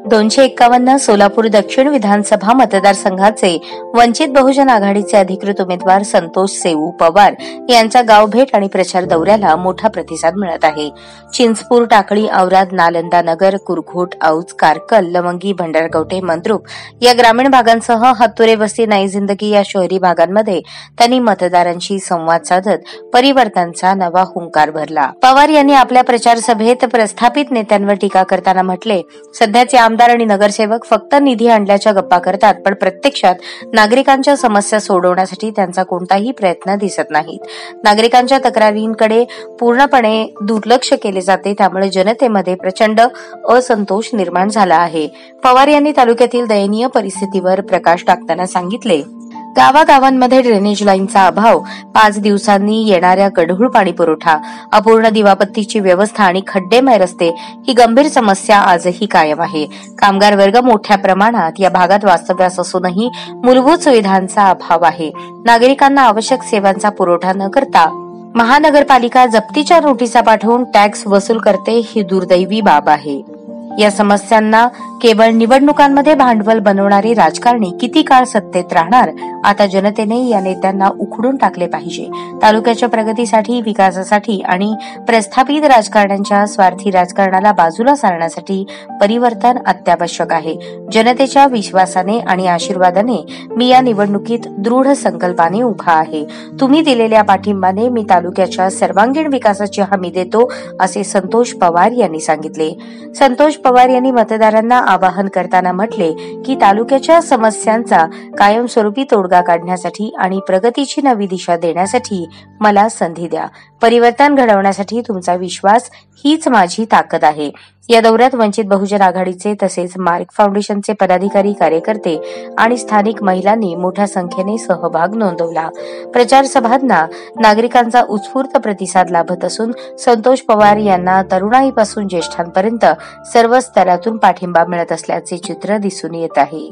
251 सोलापूर दक्षिण विधानसभा मतदारसंघाचे वंचित बहुजन आघाडीचे अधिकृत उमेदवार संतोष सेऊ पवार यांचा गावभेट आणि प्रचार दौऱ्याला मोठा प्रतिसाद मिळत आहे. चिंचपूर, टाकळी, औराद, नालंदा नगर, कुरघोट, औज, कारकल, लवंगी, भंडारगवठे, मंद्रुप या ग्रामीण भागांसह हत्तुरे वस्ती, नई जिंदगी या शहरी भागांमध्ये त्यांनी मतदारांशी संवाद साधत परिवर्तनाचा नवा हुंकार भरला. पवार यांनी आपल्या प्रचार सभेत प्रस्थापित नेत्यांवर टीका करताना म्हटले, सध्याचे आमदार आणि नगरसेवक फक्त निधी आणल्याच्या गप्पा करतात, पण प्रत्यक्षात नागरिकांच्या समस्या सोडवण्यासाठी त्यांचा कोणताही प्रयत्न दिसत नाहीत. नागरिकांच्या तक्रारींकडे पूर्णपणे दुर्लक्ष केले जाते, त्यामुळे जनतेमध्ये प्रचंड असंतोष निर्माण झाला आहे. पवार यांनी तालुक्यातील दयनीय परिस्थितीवर प्रकाश टाकताना सांगितले, गावागावांमध्ये ड्रेनेज लाईनचा अभाव, 5 दिवसांनी येणाऱ्या गढूळ पाणी पुरवठा, अपूर्ण दिवाबत्तीची व्यवस्था आणि खड्डेमय रस्ते ही गंभीर समस्या आजही कायम आहे. कामगार वर्ग मोठ्या प्रमाणात या भागात वास्तव्यास असूनही मूलभूत सुविधांचा अभाव आहे. नागरिकांना आवश्यक सेवांचा पुरवठा न करता महानगरपालिका जप्तीच्या नोटिसा पाठवून टॅक्स वसूल करते ही दुर्दैवी बाब आहे. या समस्यांना केवळ निवडणुकांमध्ये भांडवल बनवणारे राजकारणी किती काळ सत्तेत राहणार? आता जनतेने या नेत्यांना उखडून टाकले पाहिजे. तालुक्याच्या प्रगतीसाठी, विकासासाठी आणि प्रस्थापित राजकारण्यांच्या स्वार्थी राजकारणाला बाजूला सारण्यासाठी परिवर्तन अत्यावश्यक आहे. जनतेच्या विश्वासाने आणि आशीर्वादाने मी या निवडणुकीत दृढ संकल्पाने उभा आहे. तुम्ही दिलेल्या पाठिंबाने मी तालुक्याच्या सर्वांगीण विकासाची हमी देतो, असे संतोष पवार यांनी सांगितले. संतोष पवार यांनी मतदारांना आवाहन करताना म्हटले की तालुक्याच्या समस्यांचा कायमस्वरूपी तोडगा काढण्यासाठी आणि प्रगतीची नवी दिशा देण्यासाठी मला संधी द्या. परिवर्तन घडवण्यासाठी तुमचा विश्वास हीच माझी ताकद आहे. या दौऱ्यात वंचित बहुजन आघाडीचे तसेच मार्क फाउंडेशनचे पदाधिकारी, कार्यकर्ते आणि स्थानिक महिलांनी मोठ्या संख्येने सहभाग नोंदवला. प्रचार सभांना नागरिकांचा उत्स्फूर्त प्रतिसाद लाभत असून संतोष पवार यांना तरुणाईपासून ज्येष्ठांपर्यंत सर्व स्तरातून पाठिंबा मिळत असल्याचे चित्र दिसून येत आहे.